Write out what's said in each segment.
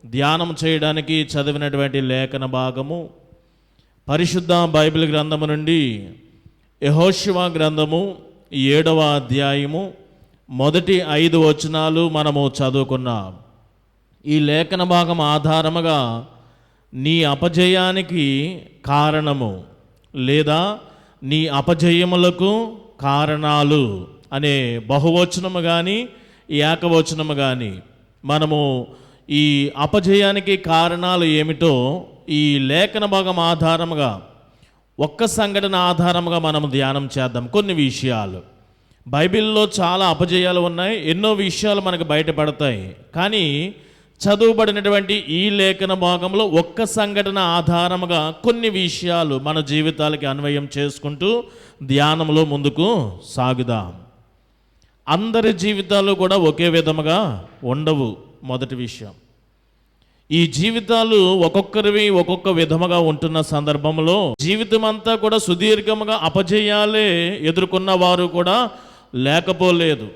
ధ్యానం చేయడానికి చదివినటువంటి లేఖన భాగము పరిశుద్ధ బైబిల్ గ్రంథము నుండి యెహోషువ గ్రంథము 7వ అధ్యాయము మొదటి 5 వచనాలు మనము చదువుకున్నాం. ఈ లేఖన భాగం ఆధారముగా నీ అపజయానికి కారణము లేదా నీ అపజయములకు కారణాలు అనే బహువచనము కానీ ఏకవచనము కానీ మనము ఈ అపజయానికి కారణాలు ఏమిటో ఈ లేఖన భాగం ఆధారముగా ఒక్క సంఘటన ఆధారముగా మనం ధ్యానం చేద్దాం. కొన్ని విషయాలు బైబిల్లో చాలా అపజయాలు ఉన్నాయి, ఎన్నో విషయాలు మనకు బయటపడతాయి. కానీ చదువుబడినటువంటి ఈ లేఖన భాగంలో ఒక్క సంఘటన ఆధారముగా కొన్ని విషయాలు మన జీవితాలకి అన్వయం చేసుకుంటూ ధ్యానంలో ముందుకు సాగుదాం. అందరి జీవితాలు కూడా ఒకే విధముగా ఉండవు. మొదటి విషయం, ఈ జీవితాలు ఒక్కొక్కరివి ఒక్కొక్క విధముగా ఉంటున్న సందర్భంలో జీవితం అంతా కూడా సుదీర్ఘముగా అపజయాలే ఎదుర్కొన్న వారు కూడా లేకపోలేదు.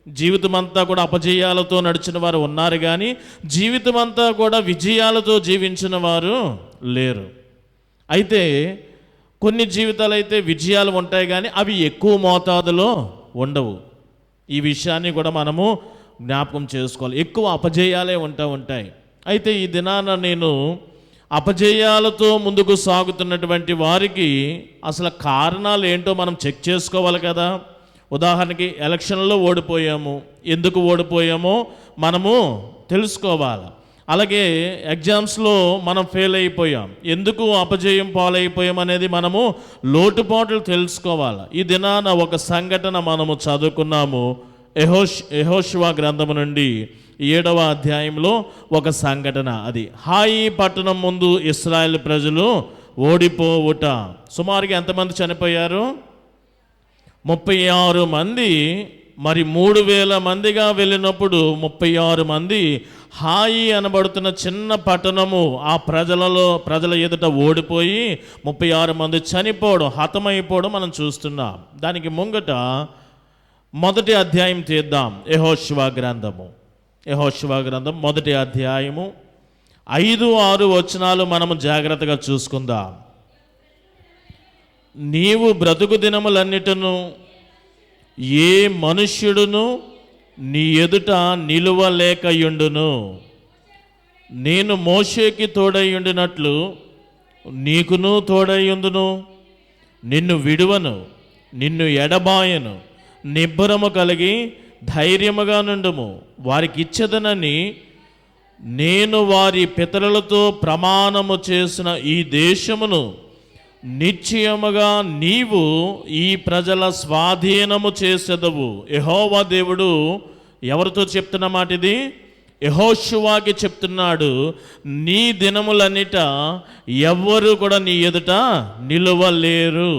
జీవితం అంతా కూడా అపజయాలతో నడిచిన వారు ఉన్నారు, కానీ జీవితం అంతా కూడా విజయాలతో జీవించిన వారు లేరు. అయితే కొన్ని జీవితాలు అయితే విజయాలు ఉంటాయి, కానీ అవి ఎక్కువ మోతాదులో ఉండవు. ఈ విషయాన్ని కూడా మనము జ్ఞాపకం చేసుకోవాలి. ఎక్కువ అపజయాలే ఉంటాయి. అయితే ఈ దినాన నేను అపజయాలతో ముందుకు సాగుతున్నటువంటి వారికి అసలు కారణాలు ఏంటో మనం చెక్ చేసుకోవాలి కదా. ఉదాహరణకి ఎలక్షన్లో ఓడిపోయాము, ఎందుకు ఓడిపోయామో మనము తెలుసుకోవాలి. అలాగే ఎగ్జామ్స్లో మనం ఫెయిల్ అయిపోయాం, ఎందుకు అపజయం పాలైపోయాం అనేది మనము లోటుపాట్లు తెలుసుకోవాలి. ఈ దినాన ఒక సంఘటన మనము చదువుకున్నాము. యెహోషువ గ్రంథము నుండి 7వ అధ్యాయంలో ఒక సంఘటన. అది హాయి పట్టణం ముందు ఇశ్రాయేల్ ప్రజలు ఓడిపోవుట. సుమారుగా ఎంతమంది చనిపోయారు? 36 మంది. మరి 3000 మందిగా వెళ్ళినప్పుడు 36 మంది హాయి అనబడుతున్న చిన్న పట్టణము ఆ ప్రజల ఎదుట ఓడిపోయి 36 మంది చనిపోవడం, హతమైపోవడం మనం చూస్తున్నాం. దానికి ముంగట మొదటి అధ్యాయం తీద్దాం. యెహోషువ గ్రంథం 1వ అధ్యాయము 5-6 వచనాలు మనము జాగ్రత్తగా చూసుకుందాం. నీవు బ్రతుకు దినములన్నిటను ఏ మనుష్యుడును నీ ఎదుట నిలువలేకయుండును. నేను మోషేకి తోడయ్యుండినట్లు నీకును తోడయ్యుందును. నిన్ను విడువను, నిన్ను ఎడబాయను. నిబ్బరము కలిగి ధైర్యముగా నుండుము. వారికి ఇచ్చేదనని నేను వారి పితరులతో ప్రమాణము చేసిన ఈ దేశమును నిశ్చయముగా నీవు ఈ ప్రజల స్వాధీనము చేసేదవు. యెహోవా దేవుడు ఎవరితో చెప్తున్న మాట ఇది? యెహోషువాకి చెప్తున్నాడు. నీ దినములన్నిట ఎవ్వరు కూడా నీ ఎదుట నిలువలేరు.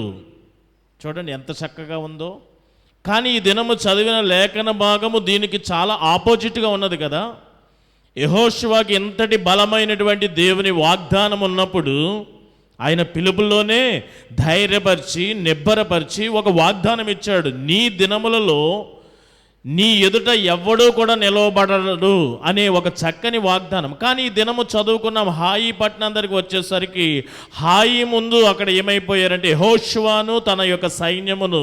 చూడండి ఎంత చక్కగా ఉందో. కానీ ఈ దినము చదివిన లేఖన భాగము దీనికి చాలా ఆపోజిట్గా ఉన్నది కదా. యెహోషువాకి ఎంతటి బలమైనటువంటి దేవుని వాగ్దానం ఉన్నప్పుడు ఆయన పిలుపులోనే ధైర్యపరిచి నిబ్బరపరిచి ఒక వాగ్దానం ఇచ్చాడు. నీ దినములలో నీ ఎదుట ఎవ్వడూ కూడా నిలవబడడు అనే ఒక చక్కని వాగ్దానం. కానీ ఈ దినము చదువుకున్నాం. హాయి పట్టణం దగ్గరికి వచ్చేసరికి హాయి ముందు అక్కడ ఏమైపోయారంటే యెహోషువను తన యొక్క సైన్యమును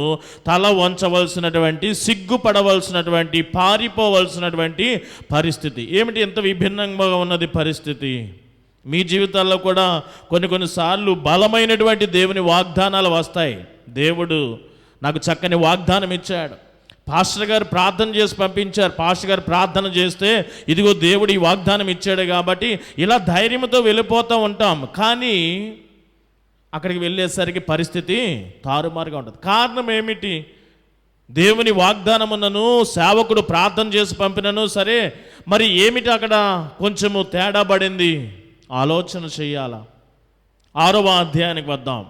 తల వంచవలసినటువంటి, సిగ్గుపడవలసినటువంటి, పారిపోవలసినటువంటి పరిస్థితి. ఏమిటి ఎంత విభిన్నంగా ఉన్నది పరిస్థితి? మీ జీవితాల్లో కూడా కొన్నిసార్లు బలమైనటువంటి దేవుని వాగ్దానాలు వస్తాయి. దేవుడు నాకు చక్కని వాగ్దానం ఇచ్చాడు, పాస్టర్ గారు ప్రార్థన చేసి పంపించారు, పాస్టర్ గారు ప్రార్థన చేస్తే ఇదిగో దేవుడు ఈ వాగ్దానం ఇచ్చాడు కాబట్టి ఇలా ధైర్యంతో వెళ్ళిపోతూ ఉంటాం. కానీ అక్కడికి వెళ్ళేసరికి పరిస్థితి తారుమారుగా ఉంటుంది. కారణం ఏమిటి? దేవుని వాగ్దానమున్నను సేవకుడు ప్రార్థన చేసి పంపినను సరే, మరి ఏమిటి అక్కడ కొంచెము తేడా పడింది? ఆలోచన చెయ్యాలా. 6వ అధ్యాయానికి వద్దాం.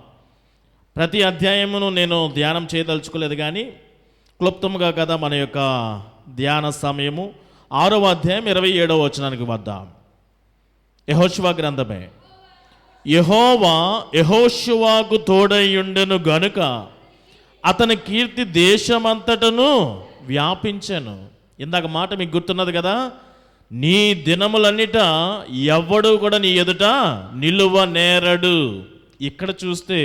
ప్రతి అధ్యాయమును నేను ధ్యానం చేయదలుచుకోలేదు, కానీ క్లుప్తంగా కదా మన యొక్క ధ్యాన సమయము. 6వ అధ్యాయం 27వ వచనానికి వద్దాం. యెహోషువ గ్రంథమే. యెహోవా యెహోషువకు తోడైయుండెను గనుక అతని కీర్తి దేశమంతటను వ్యాపించెను. ఇందాక మాట మీకు గుర్తున్నది కదా. నీ దినములన్నిట ఎవ్వడు కూడా నీ ఎదుట నిలువ నేరడు. ఇక్కడ చూస్తే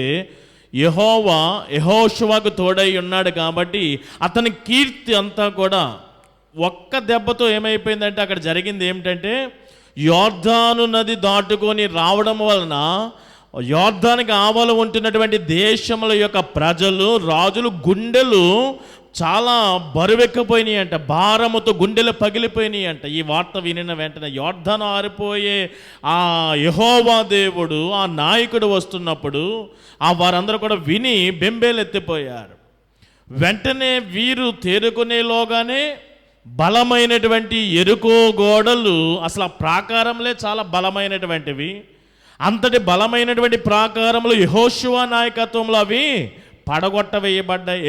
యెహోషువకు తోడై ఉన్నాడు కాబట్టి అతని కీర్తి అంతా కూడా ఒక్క దెబ్బతో ఏమైపోయిందంటే, అక్కడ జరిగింది ఏమిటంటే, యోర్దాను నది దాటుకొని రావడం వలన యోర్దానికి ఆవల ఉంటున్నటువంటి దేశముల యొక్క ప్రజలు, రాజులు గుండెలు చాలా బరువెక్కిపోయినాయి అంట, భారముతో గుండెలు పగిలిపోయినాయి అంట. ఈ వార్త వినిన వెంటనే యోర్దాను ఆరిపోయే ఆ యెహోవా దేవుడు, ఆ నాయకుడు వస్తున్నప్పుడు వారందరూ కూడా విని బెంబేలెత్తిపోయారు. వెంటనే వీరు తేరుకునేలోగానే బలమైనటువంటి ఎరుకో గోడలు, అసలు ఆ ప్రాకారంలే చాలా బలమైనటువంటివి, అంతటి బలమైనటువంటి ప్రాకారములు యెహోషువ నాయకత్వంలో అవి పడగొట్టవేయబడ్డాయి.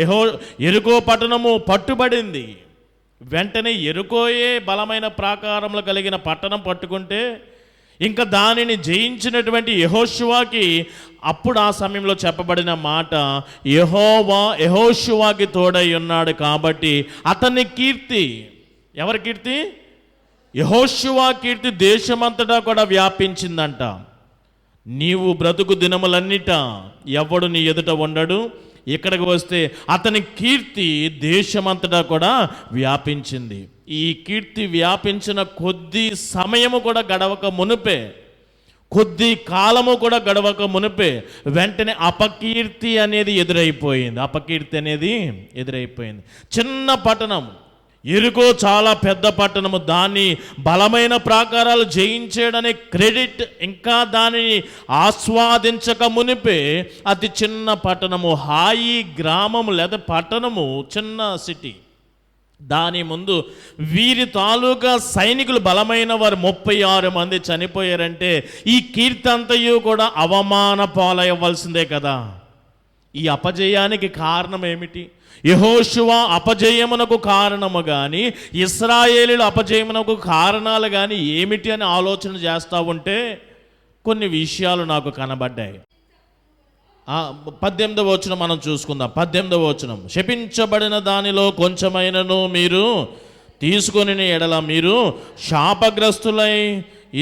ఎరుకో పట్టణము పట్టుబడింది. వెంటనే ఎరుకోయే బలమైన ప్రాకారములు కలిగిన పట్టణం పట్టుకుంటే ఇంకా దానిని జయించినటువంటి యెహోషువకి అప్పుడు ఆ సమయంలో చెప్పబడిన మాట, యెహోషువకి తోడై ఉన్నాడు కాబట్టి అతని కీర్తి, ఎవరి కీర్తి? యెహోషువ కీర్తి దేశమంతటా కూడా వ్యాపించిందంట. నీవు బ్రతుకు దినములన్నిట ఎవడు నీ ఎదుట ఉండడు. ఇక్కడికి వస్తే అతని కీర్తి దేశమంతటా కూడా వ్యాపించింది. ఈ కీర్తి వ్యాపించిన కొద్ది సమయము కూడా గడవక మునిపే, కొద్ది కాలము కూడా గడవక మునిపే వెంటనే అపకీర్తి అనేది ఎదురైపోయింది. చిన్న పట్టణం ఎరుకో చాలా పెద్ద పట్టణము, దాన్ని బలమైన ప్రాకారాలు జయించేయడనే క్రెడిట్ ఇంకా దానిని ఆస్వాదించక మునిపే అతి చిన్న పట్టణము, హాయి గ్రామము లేదా పట్టణము, చిన్న సిటీ, దాని ముందు వీరి తాలూకా సైనికులు బలమైన వారు 36 మంది చనిపోయారంటే ఈ కీర్తి అంతయు కూడా అవమాన పాలయ్యవలసిందే కదా. ఈ అపజయానికి కారణం ఏమిటి? యెహోషువ అపజయమునకు కారణము కానీ, ఇశ్రాయేలీయుల అపజయమునకు కారణాలు కానీ ఏమిటి అని ఆలోచన చేస్తూ ఉంటే కొన్ని విషయాలు నాకు కనబడ్డాయి. 18వ వచనం మనం చూసుకుందాం. 18వ వచనం, శపించబడిన దానిలో కొంచెమైనను మీరు తీసుకొని ఎడల మీరు శాపగ్రస్తులై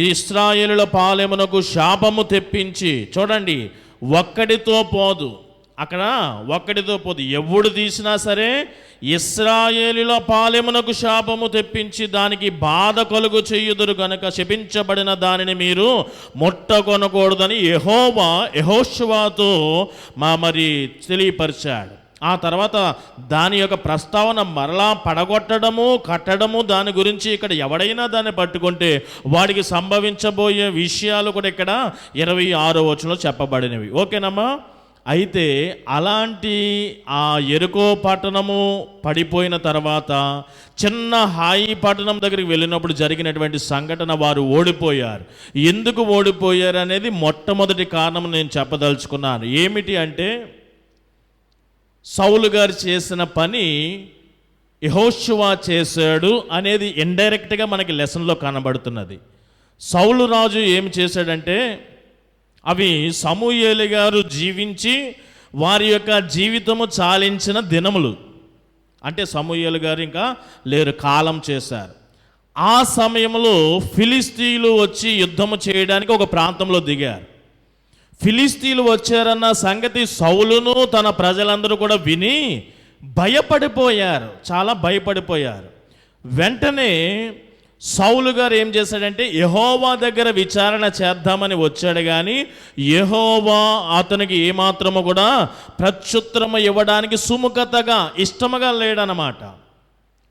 ఇశ్రాయేలుల పాలెమునకు శాపము తెప్పించి, చూడండి, ఒక్కడితో పోదు, అక్కడ ఒక్కడితో పోదు, ఎవడు తీసినా సరే ఇశ్రాయేలుల పాలెమునకు శాపము తెప్పించి దానికి బాధ కలుగు చేయుదురు గనుక శపించబడిన దానిని మీరు ముట్టకొనకూడదని యెహోషువతో మరి తెలియపరిచాడు. ఆ తర్వాత దాని యొక్క ప్రస్తావన మరలా పడగొట్టడము, కట్టడము, దాని గురించి ఇక్కడ ఎవడైనా దాన్ని పట్టుకుంటే వాడికి సంభవించబోయే విషయాలు కూడా ఇక్కడ 26వ వచనంలో చెప్పబడినవి. ఓకేనమ్మా? అయితే అలాంటి ఆ ఎరుకో పట్టణము పడిపోయిన తర్వాత చిన్న హాయి పట్టణం దగ్గరికి వెళ్ళినప్పుడు జరిగినటువంటి సంఘటన, వారు ఓడిపోయారు. ఎందుకు ఓడిపోయారు అనేది మొట్టమొదటి కారణం నేను చెప్పదలుచుకున్నాను. ఏమిటి అంటే, సౌలు గారు చేసిన పని యెహోషువ చేశాడు అనేది ఇండైరెక్ట్గా మనకి లెసన్లో కనబడుతున్నది. సౌలు రాజు ఏమి చేశాడంటే, అవి సమూయేలు గారు జీవించి వారి యొక్క జీవితము చాలించిన దినములు, అంటే సమూయేలు గారు ఇంకా లేరు, కాలం చేశారు. ఆ సమయంలో ఫిలిస్తీయులు వచ్చి యుద్ధము చేయడానికి ఒక ప్రాంతంలో దిగారు. ఫిలిస్తీయులు వచ్చారన్న సంగతి సౌలును తన ప్రజలందరూ కూడా విని భయపడిపోయారు, చాలా భయపడిపోయారు. వెంటనే సౌలు గారు ఏం చేశాడంటే, యెహోవా దగ్గర విచారణ చేద్దామని వచ్చాడు, కానీ యెహోవా అతనికి ఏమాత్రము కూడా ప్రత్యుత్తరము ఇవ్వడానికి సుముఖతగా, ఇష్టముగా లేడనమాట.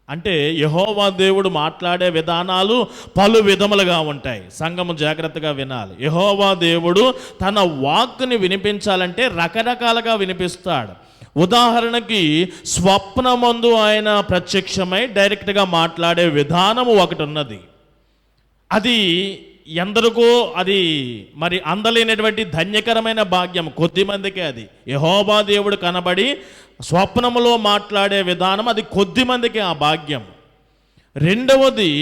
అంటే యెహోవా దేవుడు మాట్లాడే విధానాలు పలు విధములుగా ఉంటాయి. సంఘము జాగ్రత్తగా వినాలి. యెహోవా దేవుడు తన వాక్కుని వినిపించాలంటే రకరకాలుగా వినిపిస్తాడు. ఉదాహరణకి స్వప్నమందు ఆయన ప్రత్యక్షమై డైరెక్ట్గా మాట్లాడే విధానము ఒకటి ఉన్నది. అది ఎందరికో అది మరి అందలేనటువంటి ధన్యకరమైన భాగ్యం, కొద్దిమందికే అది. యెహోవా దేవుడు కనబడి స్వప్నములో మాట్లాడే విధానం అది కొద్దిమందికే ఆ భాగ్యం. రెండవది,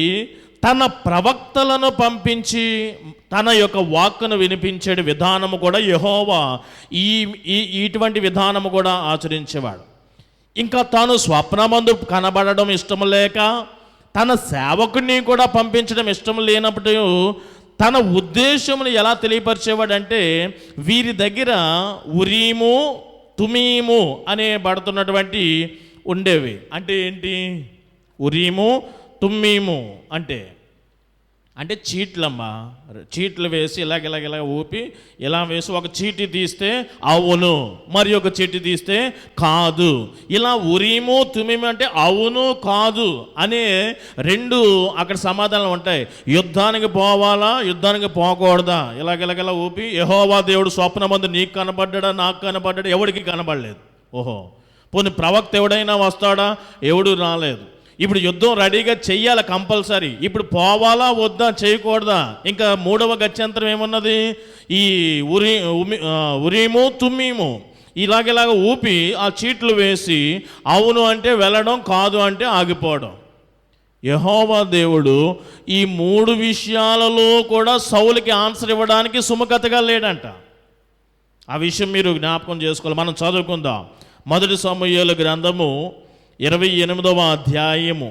తన ప్రవక్తలను పంపించి తన యొక్క వాక్కును వినిపించే విధానము కూడా యెహోవా ఇటువంటి విధానము కూడా ఆచరించేవాడు. ఇంకా తాను స్వప్నమందు కనబడడం ఇష్టము లేక తన సేవకుడిని కూడా పంపించడం ఇష్టం లేనప్పుడు తన ఉద్దేశమును ఎలా తెలియపరిచేవాడంటే, వీరి దగ్గర ఉరీము తుమీము అనే పడుతున్నటువంటి ఉండేవి. అంటే ఏంటి? ఉరీము తుమ్మీము అంటే చీట్లమ్మా. చీట్లు వేసి ఇలాగ ఊపి ఇలా వేసి ఒక చీటి తీస్తే అవును, మరి ఒక చీటి తీస్తే కాదు. ఇలా ఉరీము తుమీము అంటే అవును కాదు అనే రెండు అక్కడ సమాధానాలు ఉంటాయి. యుద్ధానికి పోవాలా, యుద్ధానికి పోకూడదా, ఇలాగ ఊపి యెహోవా దేవుడు స్వప్నమందు నీకు కనబడ్డా, నాకు కనబడ్డా, ఎవడికి కనబడలేదు. ఓహో, పోనీ ప్రవక్త ఎవడైనా వస్తాడా? ఎవడు రాలేదు. ఇప్పుడు యుద్ధం రెడీగా చెయ్యాలి కంపల్సరీ. ఇప్పుడు పోవాలా వద్దా, చేయకూడదా? ఇంకా మూడవ గత్యంతరం ఏమున్నది? ఈ ఉరీము తుమ్మీము ఇలాగ ఊపి ఆ చీట్లు వేసి అవును అంటే వెళ్ళడం, కాదు అంటే ఆగిపోవడం. యెహోవా దేవుడు ఈ మూడు విషయాలలో కూడా సౌలుకి ఆన్సర్ ఇవ్వడానికి సుముఖతగా లేడంట. ఆ విషయం మీరు జ్ఞాపకం చేసుకోవాలి. మనం చదువుకుందాం. 1 సమూయేలు గ్రంథము 28వ అధ్యాయము.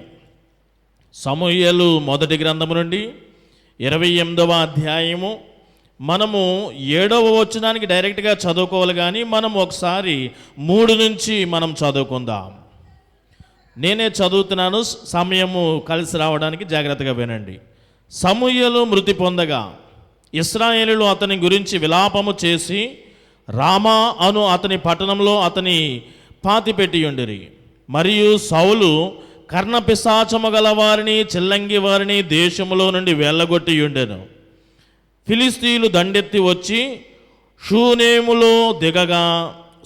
సమూయేలు మొదటి గ్రంథము నుండి 28వ అధ్యాయము. మనము 7వ వచనానికి డైరెక్ట్గా చదువుకోవాలి, కానీ మనం ఒకసారి 3 నుంచి మనం చదువుకుందాం. నేనే చదువుతున్నాను, సమయము కలిసి రావడానికి జాగ్రత్తగా వినండి. సమూయేలు మృతి పొందగా ఇశ్రాయేలీయులు అతని గురించి విలాపము చేసి రామా అను అతని పట్టణంలో అతని పాతిపెట్టి ఉండిరి. మరియు సౌలు కర్ణపిశాచము గల వారిని, చిల్లంగి వారిని దేశములో నుండి వెళ్ళగొట్టి ఉండెను. ఫిలిస్తీయులు దండెత్తి వచ్చి షూనేములో దిగగా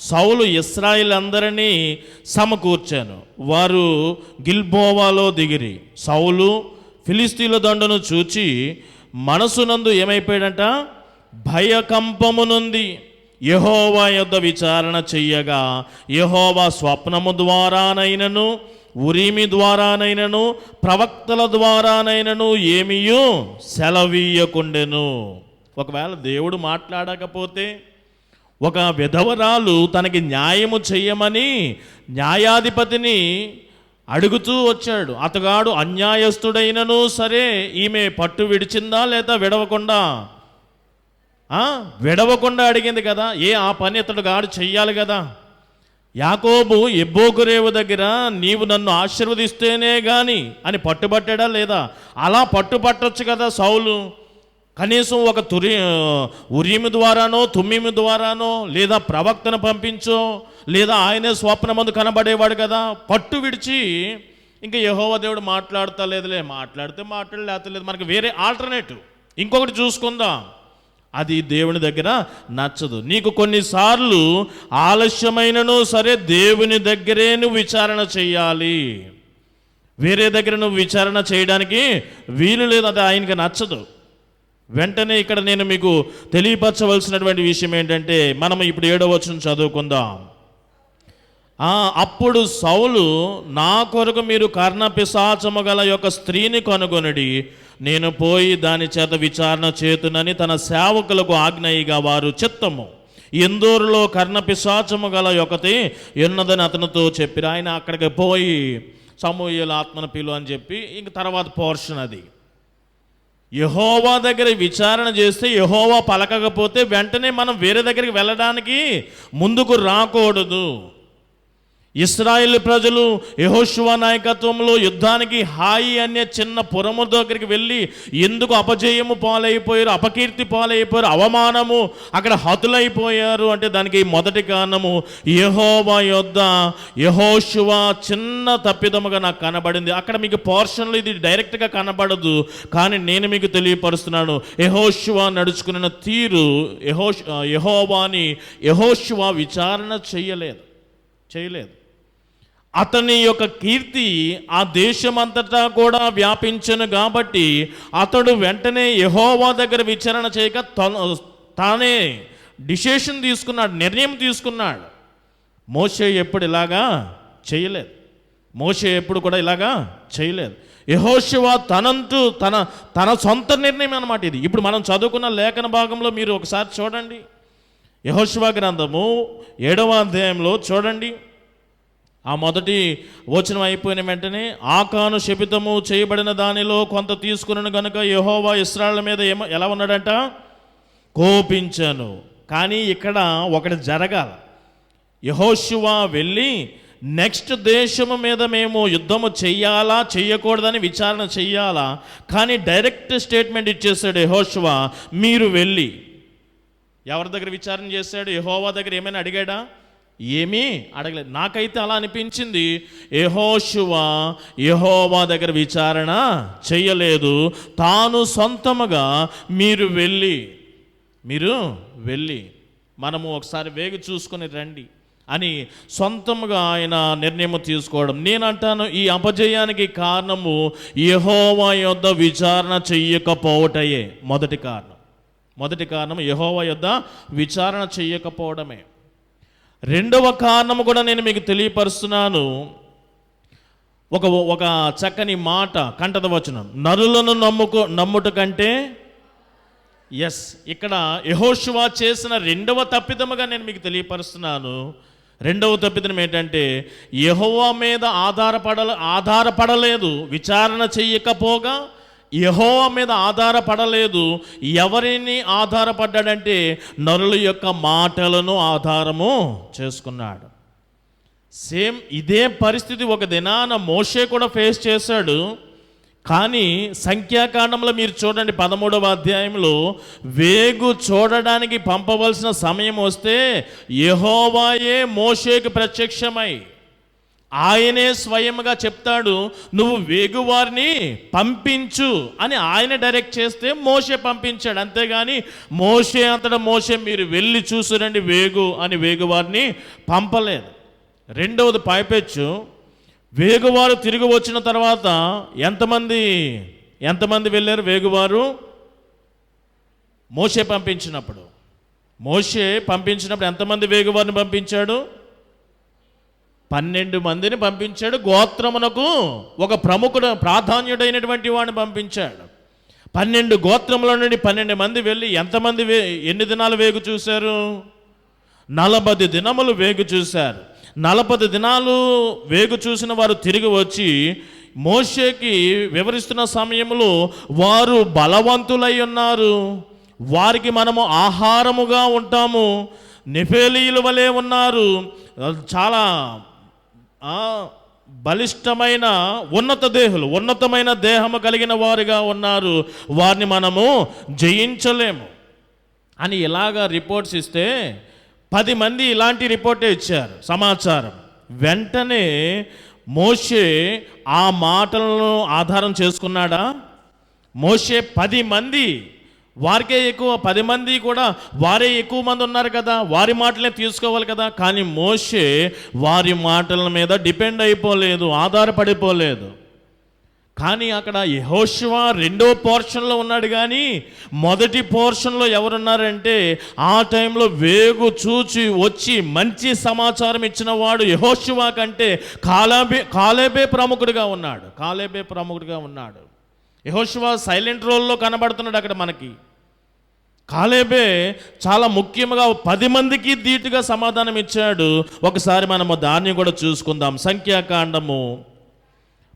సౌలు ఇశ్రాయేలందరినీ సమకూర్చాను. వారు గిల్బోవాలో దిగిరి. సౌలు ఫిలిస్తీయుల దండును చూచి మనసునందు ఏమైపోయాడంట? భయకంపమునుంది. యెహోవా యొద్ద విచారణ చెయ్యగా యెహోవా స్వప్నము ద్వారానైనను, ఉరీమి ద్వారానైనను, ప్రవక్తల ద్వారానైనను ఏమీయూ సెలవీయకుండెను. ఒకవేళ దేవుడు మాట్లాడకపోతే, ఒక విధవరాలు తనకి న్యాయము చెయ్యమని న్యాయాధిపతిని అడుగుతూ వచ్చాడు. అతగాడు అన్యాయస్తుడైనను సరే ఈమె పట్టు విడిచిందా లేదా విడవకుండా అడిగింది కదా. ఆ పని ఇతడు గాడు చెయ్యాలి కదా. యాకోబు ఎబ్బోకురేవు దగ్గర నీవు నన్ను ఆశీర్వదిస్తేనే గాని అని పట్టుబట్టాడా లేదా? అలా పట్టుబట్టొచ్చు కదా సౌలు. కనీసం ఒక ఉరీము ద్వారానో తుమ్మీము ద్వారానో లేదా ప్రవక్తను పంపించో, లేదా ఆయనే స్వప్నమందు కనబడేవాడు కదా. పట్టు విడిచి ఇంకా యెహోవా దేవుడు మాట్లాడతా లేదులే, మాట్లాడితే లేకపోతే మనకి వేరే ఆల్టర్నేటివ్ ఇంకొకటి చూసుకుందాం. అది దేవుని దగ్గర నచ్చదు. నీకు కొన్నిసార్లు ఆలస్యమైనను సరే దేవుని దగ్గరే నువ్వు విచారణ చెయ్యాలి. వేరే దగ్గర నువ్వు విచారణ చేయడానికి వీలు లేదు. అది ఆయనకి నచ్చదు. వెంటనే ఇక్కడ నేను మీకు తెలియపరచవలసినటువంటి విషయం ఏంటంటే, మనం ఇప్పుడు 7వ వచనం చదువుకుందాం. అప్పుడు సౌలు, నా కొరకు మీరు కర్ణపిశాచము గల యొక్క స్త్రీని కనుగొనడి, నేను పోయి దాని చేత విచారణ చేతునని తన సేవకులకు ఆజ్ఞయిగా వారు చిత్తము. ఎందూరులో కర్ణపిశాచము గల యొక్కతి ఉన్నదని అతనితో చెప్పిరు. ఆయన అక్కడికి పోయి సమూయేలు ఆత్మను పిలు అని చెప్పి ఇంక తర్వాత పోర్షన్ అది. యెహోవా దగ్గర విచారణ చేస్తే యెహోవా పలకకపోతే వెంటనే మనం వేరే దగ్గరికి వెళ్ళడానికి ముందుకు రాకూడదు. ఇశ్రాయేలు ప్రజలు యెహోషువ నాయకత్వంలో యుద్ధానికి హాయి అనే చిన్న పురము దగ్గరికి వెళ్ళి ఎందుకు అపజయము పాలైపోయారు, అపకీర్తి పాలైపోయారు, అవమానము, అక్కడ హతులైపోయారు అంటే దానికి మొదటి కారణము యెహోవా యొద్ద యెహోషువ చిన్న తప్పిదముగా నాకు కనబడింది. అక్కడ మీకు పోర్షన్లో ఇది డైరెక్ట్గా కనబడదు, కానీ నేను మీకు తెలియపరుస్తున్నాను. యెహోషువ నడుచుకున్న తీరు యెహోవాని యెహోషువ విచారణ చేయలేదు. అతని యొక్క కీర్తి ఆ దేశమంతటా కూడా వ్యాపించను కాబట్టి అతడు వెంటనే యెహోవా దగ్గర విచారణ చేయక తానే డిసిషన్ తీసుకున్నాడు, నిర్ణయం తీసుకున్నాడు. మోషే ఎప్పుడు ఇలాగా చేయలేదు. మోషే ఎప్పుడు కూడా ఇలాగా చేయలేదు. యెహోషువ తన సొంత నిర్ణయం అన్నమాట ఇది. ఇప్పుడు మనం చదువుకున్న లేఖన భాగంలో మీరు ఒకసారి చూడండి. యెహోషువ గ్రంథము 7వ అధ్యాయంలో చూడండి. ఆ మొదటి వచనం అయిపోయిన వెంటనే ఆకాను శపితము చేయబడిన దానిలో కొంత తీసుకున్నాను గనుక యెహోవా ఇశ్రాయేలు మీద ఎలా ఉన్నాడంట? కోపించాను. కానీ ఇక్కడ ఒకటి జరగాల. యెహోషువ వెళ్ళి నెక్స్ట్ దేశము మీద మేము యుద్ధము చెయ్యాలా చెయ్యకూడదని విచారణ చెయ్యాలా, కానీ డైరెక్ట్ స్టేట్మెంట్ ఇచ్చేసాడు యెహోషువ, మీరు వెళ్ళి. ఎవరి దగ్గర విచారణ చేశాడు? యెహోవా దగ్గర ఏమైనా అడిగాడా? ఏమీ అడగలేదు. నాకైతే అలా అనిపించింది, యెహోషువ యెహోవా దగ్గర విచారణ చెయ్యలేదు, తాను సొంతముగా మీరు వెళ్ళి మనము ఒకసారి వేగి చూసుకొని రండి అని సొంతముగా ఆయన నిర్ణయం తీసుకోవడం. నేనంటాను, ఈ అపజయానికి కారణము యెహోవా యొద్ద విచారణ చెయ్యకపోవటయే. మొదటి కారణం యెహోవా యొద్ద విచారణ చెయ్యకపోవడమే. రెండవ కారణము కూడా నేను మీకు తెలియపరుస్తున్నాను. ఒక చక్కని మాట, కంటత వచనం, నరులను నమ్ముట కంటే. ఎస్, ఇక్కడ యెహోషువ చేసిన రెండవ తప్పిదముగా నేను మీకు తెలియపరుస్తున్నాను. రెండవ తప్పిదం ఏంటంటే యెహోవా మీద ఆధారపడలేదు, విచారణ చెయ్యకపోగా యెహోవా మీద ఆధారపడలేదు. ఎవరిని ఆధారపడ్డాడంటే నరుల యొక్క మాటలను ఆధారము చేసుకున్నాడు. సేమ్ ఇదే పరిస్థితి ఒక దినాన మోషే కూడా ఫేస్ చేశాడు. కానీ సంఖ్యాకాండంలో మీరు చూడండి, 13వ అధ్యాయంలో వేగు చూడడానికి పంపవలసిన సమయం వస్తే యెహోవాయే మోషేకు ప్రత్యక్షమై ఆయనే స్వయంగా చెప్తాడు, నువ్వు వేగువారిని పంపించు అని ఆయన డైరెక్ట్ చేస్తే మోషే పంపించాడు. అంతేగాని మోషే మీరు వెళ్ళి చూసురండి వేగు అని వేగువారిని పంపలేదు. రెండవది పైపెచ్చు, వేగువారు తిరిగి వచ్చిన తర్వాత ఎంతమంది వెళ్ళారు? వేగువారు మోషే పంపించినప్పుడు ఎంతమంది వేగువారిని పంపించాడు? 12 మందిని పంపించాడు. గోత్రమునకు ఒక ప్రాధాన్యుడైనటువంటి వాడిని పంపించాడు. 12 గోత్రముల నుండి 12 మంది వెళ్ళి ఎన్ని దినాలు వేగు చూశారు? 40 దినములు వేగు చూశారు. 40 దినాలు వేగు చూసిన వారు తిరిగి వచ్చి మోషేకి వివరిస్తున్న సమయంలో వారు బలవంతులై ఉన్నారు, వారికి మనము ఆహారముగా ఉంటాము, నెఫేలీయుల వలె ఉన్నారు, చాలా బలిష్టమైన ఉన్నతమైన దేహము కలిగిన వారుగా ఉన్నారు, వారిని మనము జయించలేము అని ఇలాగా రిపోర్ట్స్ ఇస్తే 10 మంది ఇలాంటి రిపోర్టే ఇచ్చారు సమాచారం. వెంటనే మోషే ఆ మాటలను ఆధారం చేసుకున్నాడా? మోషే 10 మంది వారికే ఎక్కువ, 10 మంది కూడా వారే ఎక్కువ మంది ఉన్నారు కదా, వారి మాటలే తీసుకోవాలి కదా. కానీ మోషే వారి మాటల మీద డిపెండ్ అయిపోలేదు, ఆధారపడిపోలేదు. కానీ అక్కడ యెహోషువ రెండో పోర్షన్లో ఉన్నాడు. కానీ మొదటి పోర్షన్లో ఎవరున్నారంటే ఆ టైంలో వేగు చూచి వచ్చి మంచి సమాచారం ఇచ్చిన వాడు యెహోషువ కంటే కాలేబే ప్రముఖుడిగా ఉన్నాడు. యెహోషువ సైలెంట్ రోల్లో కనబడుతున్నాడు అక్కడ మనకి. కాలేబే చాలా ముఖ్యంగా 10 మందికి ధీటుగా సమాధానం ఇచ్చాడు. ఒకసారి మనము దాన్ని కూడా చూసుకుందాం. సంఖ్యాకాండము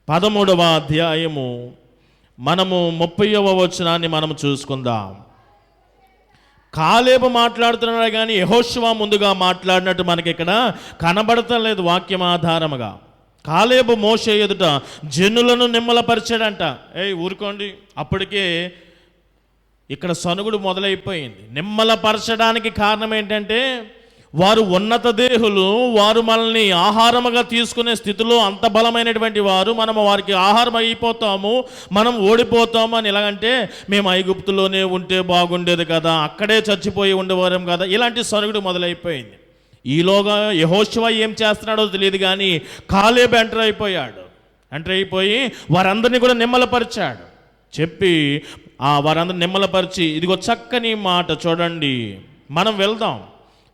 13వ అధ్యాయము మనము 30వ వచనాన్ని మనము చూసుకుందాం. కాలేబు మాట్లాడుతున్నాడు కానీ యెహోషువ ముందుగా మాట్లాడినట్టు మనకి ఇక్కడ కనబడతలేదు వాక్యం ఆధారముగా. కాలేబు మోషే ఎదుట జనులను నిమ్మలపరిచాడంట. ఊరుకోండి, అప్పటికే ఇక్కడ సనుగుడు మొదలైపోయింది. నిమ్మలపరచడానికి కారణం ఏంటంటే వారు ఉన్నత దేహులు, వారు మనల్ని ఆహారముగా తీసుకునే స్థితిలో అంత బలమైనటువంటి వారు, మనము వారికి ఆహారం అయిపోతాము, మనం ఓడిపోతాము అని ఎలాగంటే మేము ఐగుప్తులోనే ఉంటే బాగుండేది కదా, అక్కడే చచ్చిపోయి ఉండేవారం కదా, ఇలాంటి సనుగుడు మొదలైపోయింది. ఈలోగా యెహోషువ ఏం చేస్తున్నాడో తెలియదు కానీ కాలేబు ఎంటర్ అయిపోయి వారందరినీ కూడా నిమ్మలపరిచాడు. చెప్పి వారందరిని నిమ్మలపరిచి ఇదిగో చక్కని మాట చూడండి, మనం వెళ్దాం,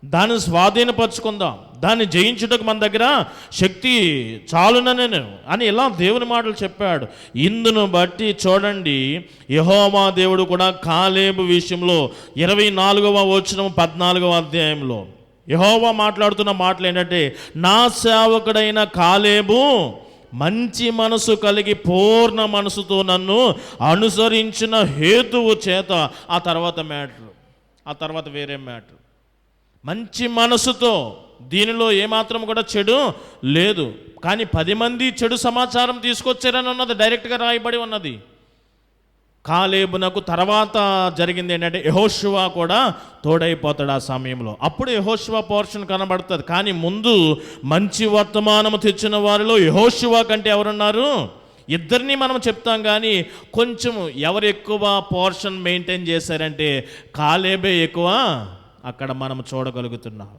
దాన్ని స్వాధీనపరచుకుందాం, దాన్ని జయించుటకు మన దగ్గర శక్తి చాలుననే అని ఇలా దేవుని మాటలు చెప్పాడు. ఇందును బట్టి చూడండి, యెహోవా దేవుడు కూడా కాలేబు విషయంలో 24వ వచనం 14వ అధ్యాయంలో యెహోవా మాట్లాడుతున్న మాటలు ఏంటంటే, నా సేవకుడైన కాలేబు మంచి మనసు కలిగి పూర్ణ మనసుతో నన్ను అనుసరించిన హేతువు చేత. ఆ తర్వాత వేరే మ్యాటర్. మంచి మనసుతో, దీనిలో ఏమాత్రం కూడా చెడు లేదు, కానీ 10 మంది చెడు సమాచారం తీసుకొచ్చారని ఉన్నది, డైరెక్ట్గా రాయబడి ఉన్నది. కాలేబునకు తర్వాత జరిగింది ఏంటంటే, యెహోషువ కూడా తోడైపోతాడు ఆ సమయంలో. అప్పుడు యెహోషువ పోర్షన్ కనబడుతుంది. కానీ ముందు మంచి వర్తమానము తెచ్చిన వారిలో యెహోషువ కంటే ఎవరున్నారు? ఇద్దరిని మనం చెప్తాం, కానీ కొంచెం ఎవరు ఎక్కువ పోర్షన్ మెయింటైన్ చేశారంటే కాలేబే ఎక్కువ అక్కడ మనం చూడగలుగుతున్నాం.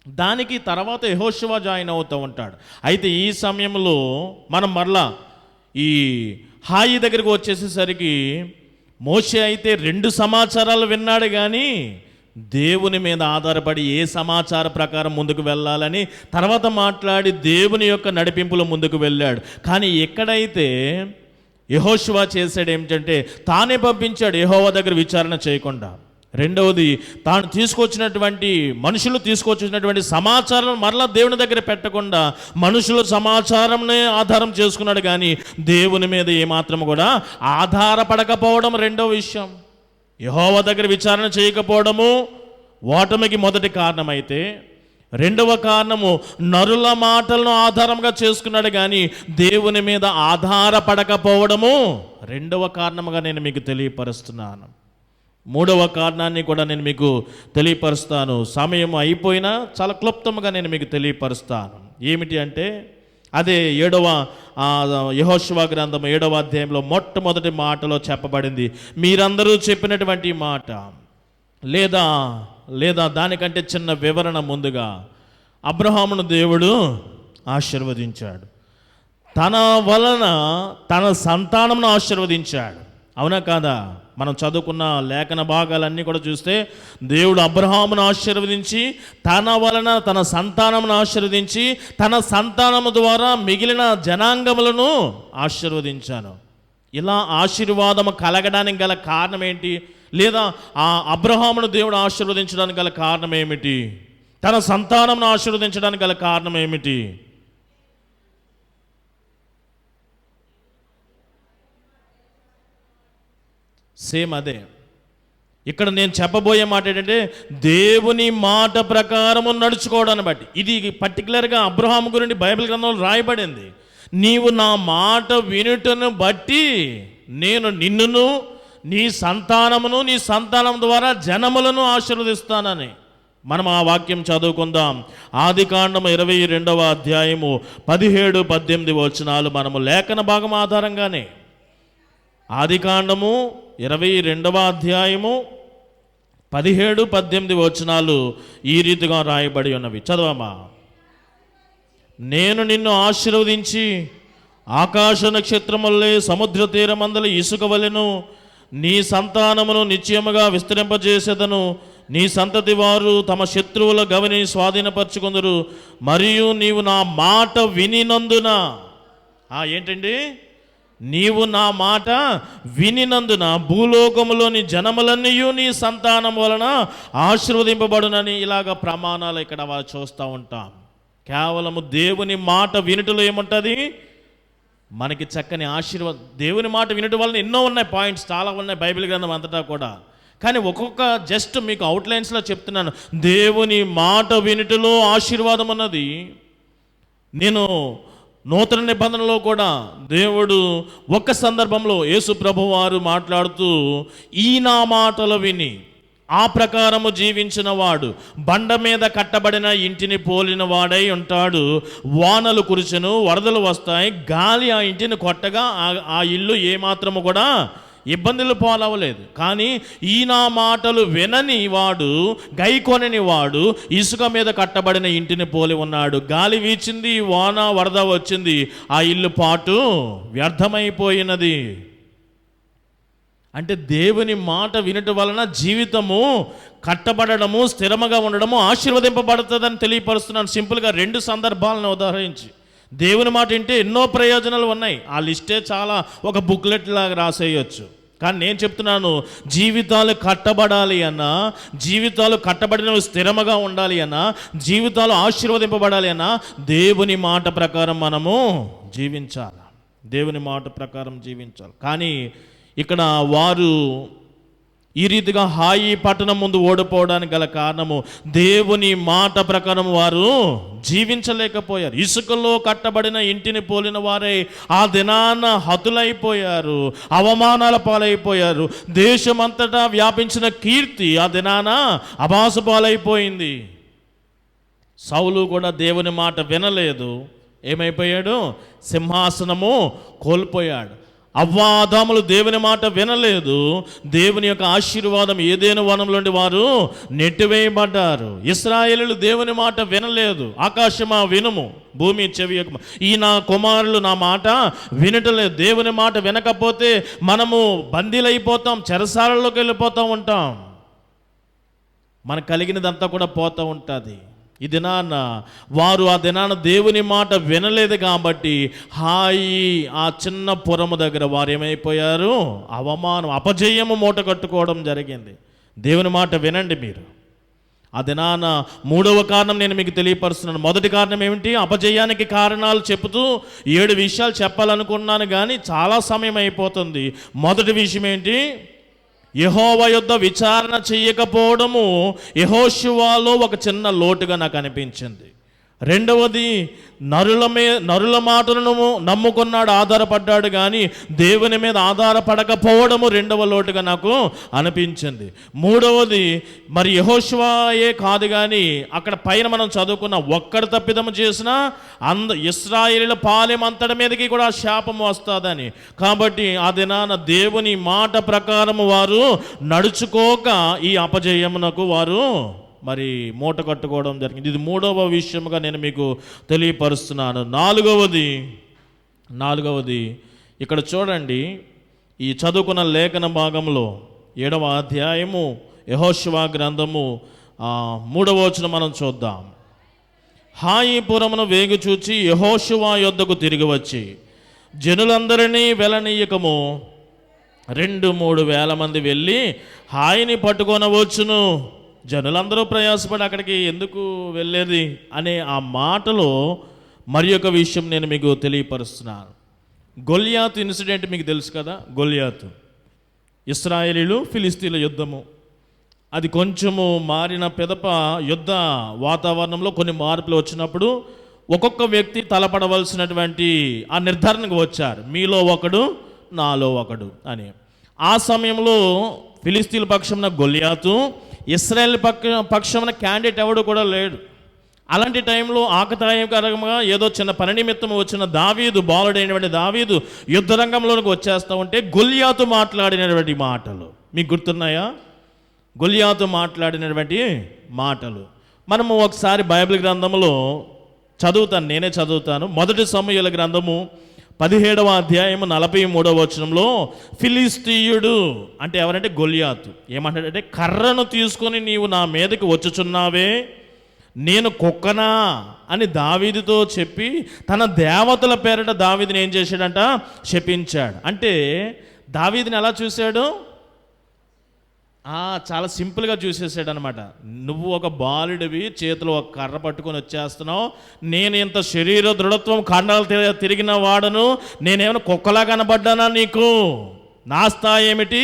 దానికి తర్వాత యెహోషువ జాయిన్ అవుతూ ఉంటాడు. అయితే ఈ సమయంలో మనం మరలా ఈ హాయి దగ్గరికి వచ్చేసేసరికి, మోషే అయితే 2 సమాచారాలు విన్నాడు, కానీ దేవుని మీద ఆధారపడి ఏ సమాచార ప్రకారం ముందుకు వెళ్ళాలని తర్వాత మాట్లాడి దేవుని యొక్క నడిపింపులో ముందుకు వెళ్ళాడు. కానీ ఎక్కడైతే యెహోషువ చేశాడు ఏమిటంటే, తానే పంపించాడు యెహోవా దగ్గర విచారణ చేయకుండా. రెండవది, తాను మనుషులు తీసుకొచ్చినటువంటి సమాచారం మరలా దేవుని దగ్గర పెట్టకుండా మనుషుల సమాచారంనే ఆధారం చేసుకున్నాడు, కానీ దేవుని మీద ఏమాత్రం కూడా ఆధారపడకపోవడం రెండవ విషయం. యెహోవా దగ్గర విచారణ చేయకపోవడము ఓటమికి మొదటి కారణమైతే, రెండవ కారణము నరుల మాటలను ఆధారంగా చేసుకున్నాడు, కానీ దేవుని మీద ఆధారపడకపోవడము రెండవ కారణముగా నేను మీకు తెలియపరుస్తున్నాను. మూడవ కారణాన్ని కూడా నేను మీకు తెలియపరుస్తాను. సమయం అయిపోయినా చాలా క్లుప్తంగా నేను మీకు తెలియపరుస్తాను. ఏమిటి అంటే, అదే యెహోషువ గ్రంథం 7వ అధ్యాయంలో మొట్టమొదటి మాటలో చెప్పబడింది, మీరందరూ చెప్పినటువంటి మాట. లేదా దానికంటే చిన్న వివరణ ముందుగా, అబ్రహామును దేవుడు ఆశీర్వదించాడు, తన వలన తన సంతానంను ఆశీర్వదించాడు. అవునా కాదా? మనం చదువుకున్న లేఖన భాగాలన్నీ కూడా చూస్తే, దేవుడు అబ్రహామును ఆశీర్వదించి తన వలన తన సంతానమును ఆశీర్వదించి తన సంతానము ద్వారా మిగిలిన జనాంగములను ఆశీర్వదించాను. ఇలా ఆశీర్వాదము కలగడానికి గల కారణం ఏంటి? లేదా ఆ అబ్రహామును దేవుడు ఆశీర్వదించడానికి గల కారణం ఏమిటి? తన సంతానమును ఆశీర్వదించడానికి గల కారణం ఏమిటి? సేమ్ అదే. ఇక్కడ నేను చెప్పబోయే మాట ఏంటంటే, దేవుని మాట ప్రకారము నడుచుకోవడాన్ని బట్టి. ఇది పర్టికులర్గా అబ్రహాము గురించి బైబిల్ గ్రంథంలో రాయబడింది. నీవు నా మాట వినుటను బట్టి నేను నిన్నును నీ సంతానమును నీ సంతానం ద్వారా జనములను ఆశీర్వదిస్తానని. మనం ఆ వాక్యం చదువుకుందాం. ఆదికాండము 22వ అధ్యాయము 17-18 వచనాలు మనము లేఖన భాగం ఆధారంగానే. ఆదికాండము 22వ అధ్యాయము 17-18 వచనాలు ఈ రీతిగా రాయబడి ఉన్నవి. చదవమా. నేను నిన్ను ఆశీర్వదించి ఆకాశ నక్షత్రములే సముద్ర తీరమందలి ఇసుక వలెను నీ సంతానమును నిశ్చయముగా విస్తరింపజేసేదను. నీ సంతతి వారు తమ శత్రువుల గవిని స్వాధీనపరచుకుందరు. మరియు నీవు నా మాట వినినందున, ఏంటండి? నీవు నా మాట వినినందున భూలోకములోని జనములన్నీ నీ సంతానం వలన ఆశీర్వదింపబడునని ఇలాగ ప్రమాణాలు ఇక్కడ చూస్తూ ఉంటాం. కేవలము దేవుని మాట వినుటలో ఏముంటుంది? మనకి చక్కని ఆశీర్వాదం. దేవుని మాట వినటం వలన ఎన్నో ఉన్నాయి, పాయింట్స్ చాలా ఉన్నాయి బైబిల్ గ్రంథం అంతటా కూడా. కానీ ఒక్కొక్క జస్ట్ మీకు అవుట్లైన్స్లో చెప్తున్నాను. దేవుని మాట వినుటలో ఆశీర్వాదం ఉన్నది. నేను నూతన నిబంధనలో కూడా దేవుడు ఒక్క సందర్భంలో యేసు ప్రభు వారు మాట్లాడుతూ, ఈ నా మాటలు విని ఆ ప్రకారము జీవించిన వాడు బండ మీద కట్టబడిన ఇంటిని పోలిన వాడై ఉంటాడు. వానలు కురిచెను, వరదలు వస్తాయి, గాలి ఆ ఇంటిని కొట్టగా ఆ ఇల్లు ఏమాత్రము కూడా ఇబ్బందులు పాలవలేదు. కానీ ఈ నా మాటలు వినని వాడు, గైకొనని వాడు ఇసుక మీద కట్టబడిన ఇంటిని పోలి ఉన్నాడు. గాలి వీచింది, వాన వరద వచ్చింది, ఆ ఇల్లు పాటు వ్యర్థమైపోయినది. అంటే దేవుని మాట వినటం వలన జీవితము కట్టబడము, స్థిరముగా ఉండడము, ఆశీర్వదింపబడుతుందని తెలియపరుస్తున్నాను. సింపుల్గా 2 సందర్భాలను ఉదాహరించి. దేవుని మాట వింటే ఎన్నో ప్రయోజనాలు ఉన్నాయి. ఆ లిస్టే చాలా ఒక బుక్లెట్ లాగా రాసేయచ్చు. కానీ నేను చెప్తున్నాను, జీవితాలు కట్టబడాలి అన్నా, జీవితాలు కట్టబడినవి స్థిరముగా ఉండాలి అన్నా, జీవితాలు ఆశీర్వదింపబడాలి అన్నా దేవుని మాట ప్రకారం మనము జీవించాలి. దేవుని మాట ప్రకారం జీవించాలి. కానీ ఇక్కడ వారు ఈ రీతిగా హాయి పట్టణం ముందు ఓడిపోవడానికి గల కారణము దేవుని మాట ప్రకారం వారు జీవించలేకపోయారు. ఇసుకలో కట్టబడిన ఇంటిని పోలిన వారే ఆ దినాన హతులైపోయారు, అవమానాల పాలైపోయారు. దేశమంతటా వ్యాపించిన కీర్తి ఆ దినాన అబాసు పాలైపోయింది. సౌలు కూడా దేవుని మాట వినలేదు, ఏమైపోయాడు? సింహాసనము కోల్పోయాడు. అవ్వాదాములు దేవుని మాట వినలేదు, దేవుని యొక్క ఆశీర్వాదం ఏదైనా వనంలో నుండి వారు నెట్టివేయబడ్డారు. ఇశ్రాయేలీయులు దేవుని మాట వినలేదు. ఆకాశమా వినుము, భూమి చెవి యొక్కము. ఈ నా కుమారులు నా మాట వినటలేదు. దేవుని మాట వినకపోతే మనము బందీలైపోతాం, చెరసాలలోకి వెళ్ళిపోతూ ఉంటాం, మనకు కలిగినదంతా కూడా పోతూ ఉంటుంది. ఈ దినాన వారు ఆ దినాన దేవుని మాట వినలేదు కాబట్టి హాయి ఆ చిన్న పురము దగ్గర వారు ఏమైపోయారు? అవమానం, అపజయము మూట కట్టుకోవడం జరిగింది. దేవుని మాట వినండి మీరు. ఆ దినాన మూడవ కారణం నేను మీకు తెలియపరుస్తున్నాను. మొదటి కారణం ఏమిటి? అపజయానికి కారణాలు చెబుతూ 7 విషయాలు చెప్పాలనుకున్నాను కానీ చాలా సమయం అయిపోతుంది. మొదటి విషయం ఏంటి? యెహోవా యొద్ద విచారణ చేయకపోవడము యెహోషువలో ఒక చిన్న లోటుగా నాకు అనిపించింది. రెండవది, నరుల మాటలను నమ్ముకున్నాడు, ఆధారపడ్డాడు, కానీ దేవుని మీద ఆధారపడకపోవడము రెండవ లోటుగా నాకు అనిపించింది. మూడవది, మరి యెహోషువయే కాదు కానీ అక్కడ పైన మనం చదువుకున్న ఒక్కడు తప్పిదము చేసినా ఇశ్రాయేలీయుల పాలెం అంతటి మీదకి కూడా శాపం వస్తుందని. కాబట్టి ఆ దినాన దేవుని మాట ప్రకారము వారు నడుచుకోక ఈ అపజయమునకు వారు మరి మూట కట్టుకోవడం జరిగింది. ఇది మూడవ విషయముగా నేను మీకు తెలియపరుస్తున్నాను. నాలుగవది ఇక్కడ చూడండి, ఈ చదువుకున్న లేఖన భాగంలో 7వ అధ్యాయము యెహోషువ గ్రంథము 3వ వచనం మనం చూద్దాం. హాయిపురమును వేగు చూచి యెహోషువ యొద్దకు తిరిగి వచ్చి జనులందరినీ వెలనీయకము 2-3 వేల మంది వెళ్ళి హాయిని పట్టుకొనవచ్చును. జనులందరూ ప్రయాసపడి అక్కడికి ఎందుకు వెళ్ళేది అనే ఆ మాటలో మరి ఒక విషయం నేను మీకు తెలియపరుస్తున్నాను. గొల్యాతు ఇన్సిడెంట్ మీకు తెలుసు కదా. గొల్యాతు, ఇశ్రాయేలీయులు ఫిలిస్తీన్ల యుద్ధము. అది కొంచెము మారిన పిదప యుద్ధ వాతావరణంలో కొన్ని మార్పులు వచ్చినప్పుడు ఒక్కొక్క వ్యక్తి తలపడవలసినటువంటి ఆ నిర్ధారణకు వచ్చారు, మీలో ఒకడు నాలో ఒకడు అని. ఆ సమయంలో ఫిలిస్తీన్ల పక్షమున గొల్యాతు, ఇశ్రాయేల్ పక్షమున క్యాండిడేట్ ఎవడు కూడా లేడు. అలాంటి టైంలో ఆకతాయికరంగా ఏదో చిన్న పని నిమిత్తం వచ్చిన దావీదు, బాలుడైనటువంటి దావీదు యుద్ధరంగంలోకి వచ్చేస్తూ ఉంటే గొల్యాతు మాట్లాడినటువంటి మాటలు మీకు గుర్తున్నాయా? గొల్యాతు మాట్లాడినటువంటి మాటలు మనము ఒకసారి బైబిల్ గ్రంథంలో నేనే చదువుతాను. మొదటి సమూయేలు గ్రంథము 17వ అధ్యాయము 43వ వచనంలో ఫిలిస్తీయుడు అంటే ఎవరంటే గొల్యాతు ఏమంటాడంటే, కర్రను తీసుకొని నీవు నా మీదకి వచ్చుచున్నావే, నేను కుక్కనా అని దావీదుతో చెప్పి తన దేవతల పేరిట దావీదుని ఏం చేశాడంట? శపించాడు. అంటే దావీదుని ఎలా చూశాడు? చాలా సింపుల్గా చూసేసాడు అనమాట. నువ్వు ఒక బాలుడివి, చేతిలో ఒక కర్ర పట్టుకొని వచ్చేస్తున్నావు, నేను ఇంత శరీర దృఢత్వం కండలు తిరిగిన వాడను, నేనేమైనా కుక్కలా కనబడ్డానా నీకు? నా స్థాయి ఏమిటి,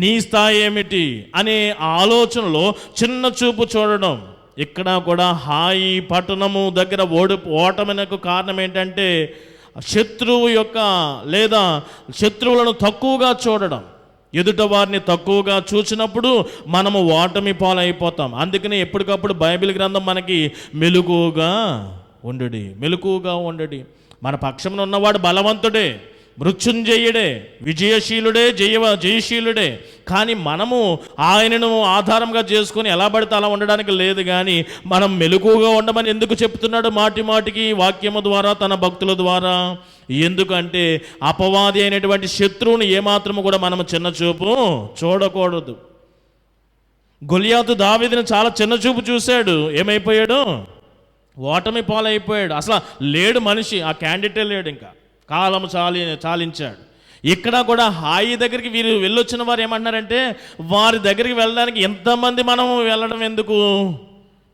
నీ స్థాయి ఏమిటి అనే ఆలోచనలో చిన్న చూపు చూడడం. ఇక్కడ కూడా హాయి పట్టణము దగ్గర ఓటమినకు కారణం ఏంటంటే శత్రువు యొక్క లేదా శత్రువులను తక్కువగా చూడడం. ఎదుట వారిని తక్కువగా చూసినప్పుడు మనము ఓటమి పాలైపోతాం. అందుకని ఎప్పటికప్పుడు బైబిల్ గ్రంథం మనకి మెలకువగా ఉండడి. మన పక్షంలో ఉన్నవాడు బలవంతుడే, మృత్యుంజయుడే, విజయశీలుడే, జయశీలుడే. కానీ మనము ఆయనను ఆధారంగా చేసుకొని ఎలా పడితే అలా ఉండడానికి లేదు. కానీ మనం మెలకువగా ఉండమని ఎందుకు చెప్తున్నాడు మాటి మాటికి వాక్యము ద్వారా, తన భక్తుల ద్వారా? ఎందుకంటే అపవాది అయినటువంటి శత్రువుని ఏమాత్రము కూడా మనము చిన్న చూపు చూడకూడదు. గొల్యాతు దావీదుని చాలా చిన్న చూపు చూశాడు, ఏమైపోయాడు? ఓటమి పాలైపోయాడు. అసలు లేడు మనిషి, ఆ క్యాండిడేటే లేడు, ఇంకా కాలము చాలించాడు. ఇక్కడ కూడా హాయి దగ్గరికి వీరు వెళ్ళొచ్చిన వారు ఏమంటున్నారంటే, వారి దగ్గరికి వెళ్ళడానికి ఎంతమంది మనం వెళ్ళడం ఎందుకు,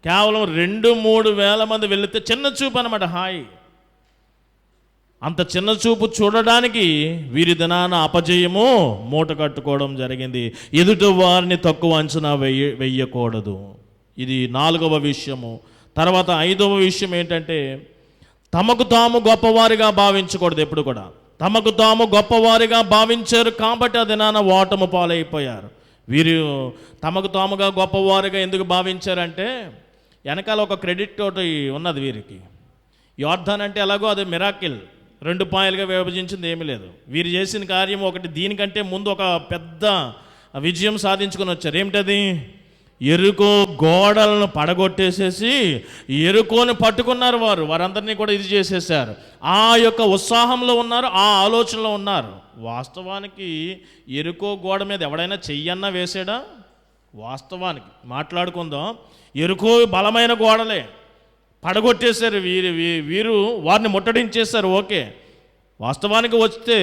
కేవలం 2-3 వేల మంది వెళితే చిన్న చూపు అనమాట హాయి. అంత చిన్న చూపు చూడడానికి వీరి దినాన అపజయము మూట కట్టుకోవడం జరిగింది. ఎదుటి వారిని తక్కువ అంచనా వెయ్యకూడదు. ఇది 4వ విషయము. తర్వాత 5వ విషయం ఏంటంటే, తమకు తాము గొప్పవారిగా భావించకూడదు. ఎప్పుడు కూడా తమకు తాము గొప్పవారిగా భావించారు కాబట్టి ఆ దినాన ఓటము పాలైపోయారు. వీరు తమకు తాముగా గొప్పవారిగా ఎందుకు భావించారంటే, వెనకాల ఒక క్రెడిట్ ఒకటి ఉన్నది వీరికి. యోర్దాన్ అంటే ఎలాగో అది మిరాకిల్, 2 పాయలుగా విభజించింది ఏమీ లేదు. వీరు చేసిన కార్యం ఒకటి, దీనికంటే ముందు ఒక పెద్ద విజయం సాధించుకొని వచ్చారు. ఏమిటది? ఎరుకో గోడలను పడగొట్టేసేసి ఎరుకోని పట్టుకున్నారు. వారందరినీ కూడా ఇది చేసేసారు. ఆ యొక్క ఉత్సాహంలో ఉన్నారు, ఆ ఆలోచనలో ఉన్నారు. వాస్తవానికి ఎరుకో గోడ మీద ఎవడైనా చెయ్యన్నా వేసాడా? వాస్తవానికి మాట్లాడుకుందాం, ఎరుకో బలమైన గోడలే, పడగొట్టేశారు. వీరు వారిని ముట్టడించేశారు. ఓకే, వాస్తవానికి వస్తే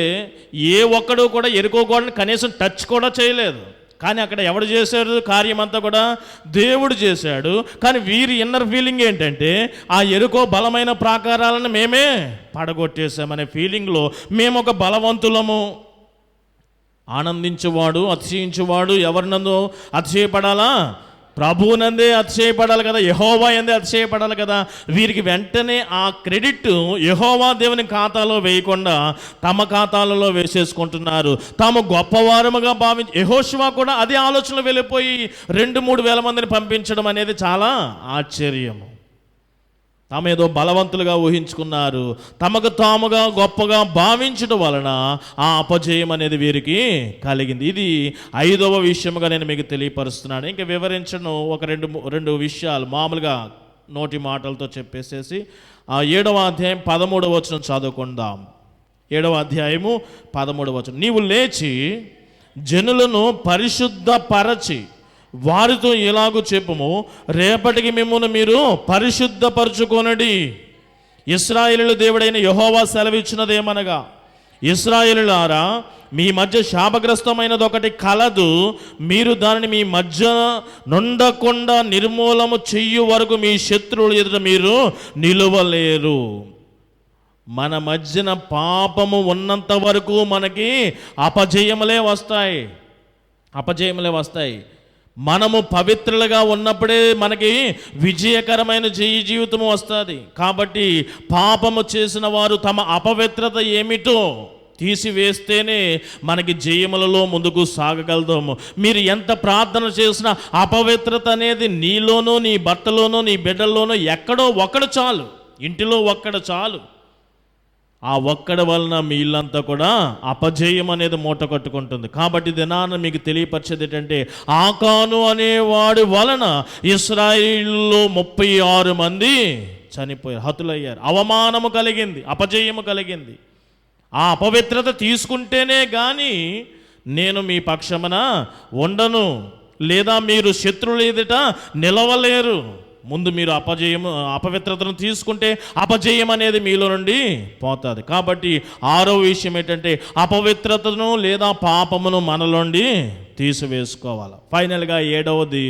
ఏ ఒక్కడు కూడా ఎరుకో గోడని కనీసం టచ్ కూడా చేయలేదు. కానీ అక్కడ ఎవడు చేశాడు కార్యం అంతా కూడా? దేవుడు చేశాడు. కానీ వీరి ఇన్నర్ ఫీలింగ్ ఏంటంటే, ఆ ఎరుకో బలమైన ప్రాకారాలను మేమే పడగొట్టేశామనే ఫీలింగ్లో మేము ఒక బలవంతులము. ఆనందించేవాడు, అతిశయించేవాడు ఎవరినందు అతిశయపడాలా? ప్రభువునందే అతిశయపడాలి కదా, యెహోవా యందే అతిశయపడాలి కదా. వీరికి వెంటనే ఆ క్రెడిట్ యెహోవా దేవుని ఖాతాలో వేయకుండా తమ ఖాతాలలో వేసేసుకుంటున్నారు. తాము గొప్పవారముగా భావించి, యెహోషువ కూడా అదే ఆలోచనలో వెళ్ళిపోయి 2-3 వేల మందిని పంపించడం అనేది చాలా ఆశ్చర్యము. తామేదో బలవంతులుగా ఊహించుకున్నారు. తమకు తాముగా గొప్పగా భావించడం వలన ఆ అపజయం అనేది వీరికి కలిగింది. ఇది 5వ విషయముగా నేను మీకు తెలియపరుస్తున్నాను. ఇంకా వివరించను. ఒక రెండు విషయాలు మామూలుగా నోటి మాటలతో చెప్పేసేసి ఆ 7వ అధ్యాయం 13వ వచనం చదువుకుందాం. 7వ అధ్యాయము 13వ వచనం. నీవు లేచి జనులను పరిశుద్ధపరచి వారితో ఇలాగూ చెప్పుము, రేపటికి మిమ్మును మీరు పరిశుద్ధపరచుకొనడి. ఇశ్రాయేలు దేవుడైన యెహోవా సెలవిచ్చినదేమనగా, ఇశ్రాయేలులారా, మీ మధ్య శాపగ్రస్తమైనది ఒకటి కలదు. మీరు దానిని మీ మధ్య నుండకుండా నిర్మూలము చెయ్యు వరకు మీ శత్రువుల ఎదుట మీరు నిలువలేరు. మన మధ్యన పాపము ఉన్నంత వరకు మనకి అపజయములే వస్తాయి. మనము పవిత్రులుగా ఉన్నప్పుడే మనకి విజయకరమైన జీవితము వస్తుంది. కాబట్టి పాపము చేసిన వారు తమ అపవిత్రత ఏమిటో తీసివేస్తేనే మనకి జయములలో ముందుకు సాగగలుగుతాము. మీరు ఎంత ప్రార్థన చేసినా అపవిత్రత అనేది నీలోనో, నీ భర్తలోనో, నీ బిడ్డల్లోనో ఎక్కడో ఒక్కడు చాలు, ఇంటిలో ఒక్కడు చాలు. ఆ ఒక్కడి వలన మీ ఇల్లంతా కూడా అపజయం అనేది మూట కట్టుకుంటుంది. కాబట్టి దినాన మీకు తెలియపరిచేది ఏంటంటే, ఆకాను అనేవాడి వలన ఇశ్రాయేలులో 36 మంది చనిపోయారు, హతులయ్యారు. అవమానము కలిగింది, అపజయము కలిగింది. ఆ అపవిత్రత తీసుకుంటేనే కానీ నేను మీ పక్షమున ఉండను, లేదా మీరు శత్రువుల ఎదుట నిలవలేరు. ముందు మీరు అపవిత్రతను తీసుకుంటే అపజయం అనేది మీలో నుండి పోతుంది. కాబట్టి 6వ విషయం ఏంటంటే, అపవిత్రతను లేదా పాపమును మనలోండి తీసివేసుకోవాలి. ఫైనల్గా 7వది,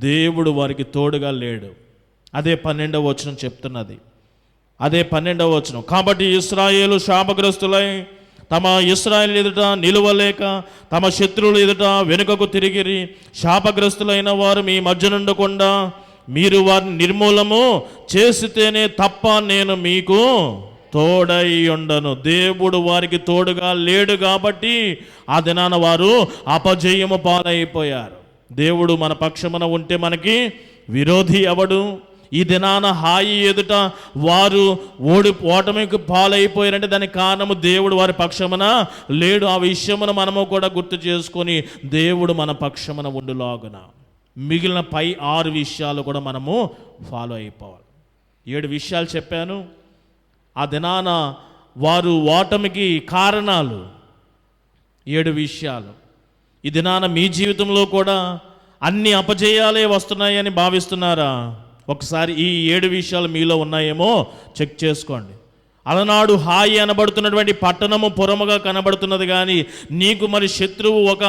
దేవుడు వారికి తోడుగా లేడు. అదే 12వ వచనం చెప్తున్నది. అదే 12వ వచనం. కాబట్టి ఇశ్రాయేలు శాపగ్రస్తులై తమ ఇశ్రాయేలు ఎదుట నిలువలేక తమ శత్రువుల ఎదుట వెనుకకు తిరిగిరి. శాపగ్రస్తులైన వారు మీ మధ్య నుండకుండా మీరు వారిని నిర్మూలము చేసితేనే తప్ప నేను మీకు తోడై ఉండను. దేవుడు వారికి తోడుగా లేడు కాబట్టి ఆ దినాన వారు అపజయము పాలైపోయారు. దేవుడు మన పక్షమున ఉంటే మనకి విరోధి ఎవడు? ఈ దినాన హాయి ఎదుట వారు ఓటమికి పాలైపోయారంటే దానికి కారణము దేవుడు వారి పక్షమున లేడు. ఆ విషయమును మనము కూడా గుర్తు చేసుకొని దేవుడు మన పక్షమున ఉండులాగున మిగిలిన పై 6 విషయాలు కూడా మనము ఫాలో అయిపోవాలి. 7 విషయాలు చెప్పాను. ఆ దినాన వారు ఓటమికి కారణాలు 7 విషయాలు. ఈ దినాన మీ జీవితంలో కూడా అన్ని అపజయాలే వస్తున్నాయని భావిస్తున్నారా? ఒకసారి ఈ 7 విషయాలు మీలో ఉన్నాయేమో చెక్ చేసుకోండి. అలనాడు హాయి అనబడుతున్నటువంటి పట్టణము పురముగా కనబడుతున్నది, కానీ నీకు మరి శత్రువు ఒక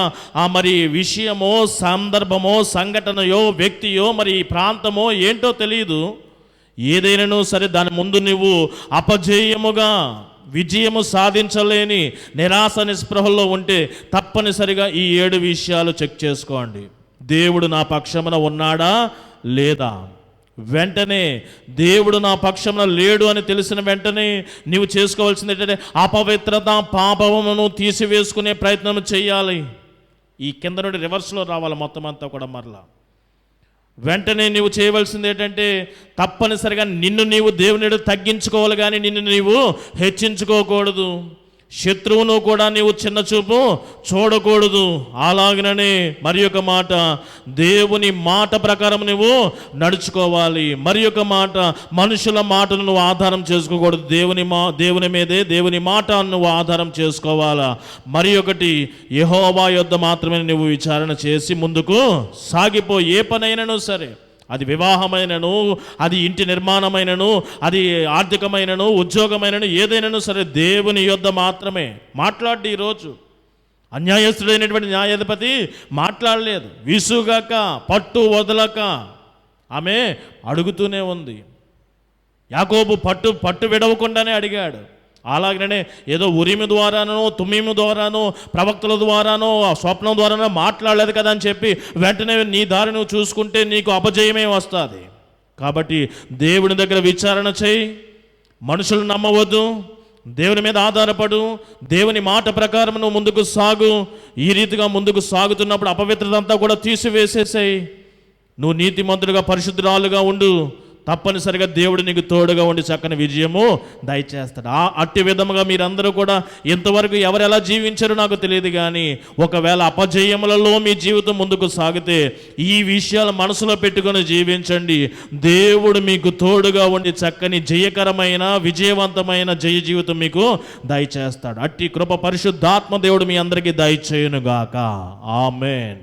మరి విషయమో, సందర్భమో, సంఘటనయో, వ్యక్తియో, మరి ప్రాంతమో ఏంటో తెలియదు. ఏదైనాను సరే దాని ముందు నువ్వు అపజేయముగా విజయము సాధించలేని నిరాశ నిస్పృహల్లో ఉంటే తప్పనిసరిగా ఈ 7 విషయాలు చెక్ చేసుకోండి. దేవుడు నా పక్షమున ఉన్నాడా లేదా? వెంటనే దేవుడు నా పక్షమున లేడు అని తెలిసిన వెంటనే నీవు చేసుకోవాల్సింది ఏంటంటే అపవిత్రత, పాపమును తీసివేసుకునే ప్రయత్నం చేయాలి. ఈ కింద నుండి రివర్స్లో రావాలి మొత్తం అంతా కూడా. మరలా వెంటనే నీవు చేయవలసింది ఏంటంటే తప్పనిసరిగా నిన్ను నీవు దేవుని తగ్గించుకోవాలి, కానీ నిన్ను నీవు హెచ్చించుకోకూడదు. శత్రువును కూడా నీవు చిన్న చూపు చూడకూడదు. అలాగనే మరి ఒక మాట, దేవుని మాట ప్రకారం నువ్వు నడుచుకోవాలి. మరి ఒక మాట, మనుషుల మాటను నువ్వు ఆధారం చేసుకోకూడదు. దేవుని మీదే, దేవుని మాట నువ్వు ఆధారం చేసుకోవాలా. మరి ఒకటి, యెహోవా యొద్ద మాత్రమే నువ్వు విచారణ చేసి ముందుకు సాగిపో. ఏ పనైనను సరే, అది వివాహమైనను, అది ఇంటి నిర్మాణమైనను, అది ఆర్థికమైనను, ఉద్యోగమైనను, ఏదైనాను సరే దేవుని యొద్ద మాత్రమే మాట్లాడి. ఈరోజు అన్యాయస్తుడైనటువంటి న్యాయాధిపతి మాట్లాడలేదు. విసుగాక, పట్టు వదలక ఆమె అడుగుతూనే ఉంది. యాకోబు పట్టు విడవకుండానే అడిగాడు. అలాగనే ఏదో ఉరిమి ద్వారానో, తుమ్మిమి ద్వారానో, ప్రవక్తల ద్వారానో, స్వప్నం ద్వారానో మాట్లాడలేదు కదా అని చెప్పి వెంటనే నీ దారి నువ్వు చూసుకుంటే నీకు అపజయమే వస్తుంది. కాబట్టి దేవుని దగ్గర విచారణ చేయి, మనుషులు నమ్మవద్దు, దేవుని మీద ఆధారపడు, దేవుని మాట ప్రకారం నువ్వు ముందుకు సాగు. ఈ రీతిగా ముందుకు సాగుతున్నప్పుడు అపవిత్రత అంతా కూడా తీసివేసేసాయి. నువ్వు నీతిమంతుడుగా, పరిశుద్ధురాలుగా ఉండు. తప్పనిసరిగా దేవుడు నీకు తోడుగా ఉండి చక్కని విజయము దయచేస్తాడు. అట్టి విధముగా మీరందరూ కూడా ఇంతవరకు ఎవరు ఎలా జీవించారో నాకు తెలియదు, కానీ ఒకవేళ అపజయములలో మీ జీవితం ముందుకు సాగితే ఈ విషయాలు మనసులో పెట్టుకొని జీవించండి. దేవుడు మీకు తోడుగా ఉండి చక్కని జయకరమైన, విజయవంతమైన జయ జీవితం మీకు దయచేస్తాడు. అట్టి కృప పరిశుద్ధాత్మ దేవుడు మీ అందరికీ దయచేయునుగాక. ఆమేన్.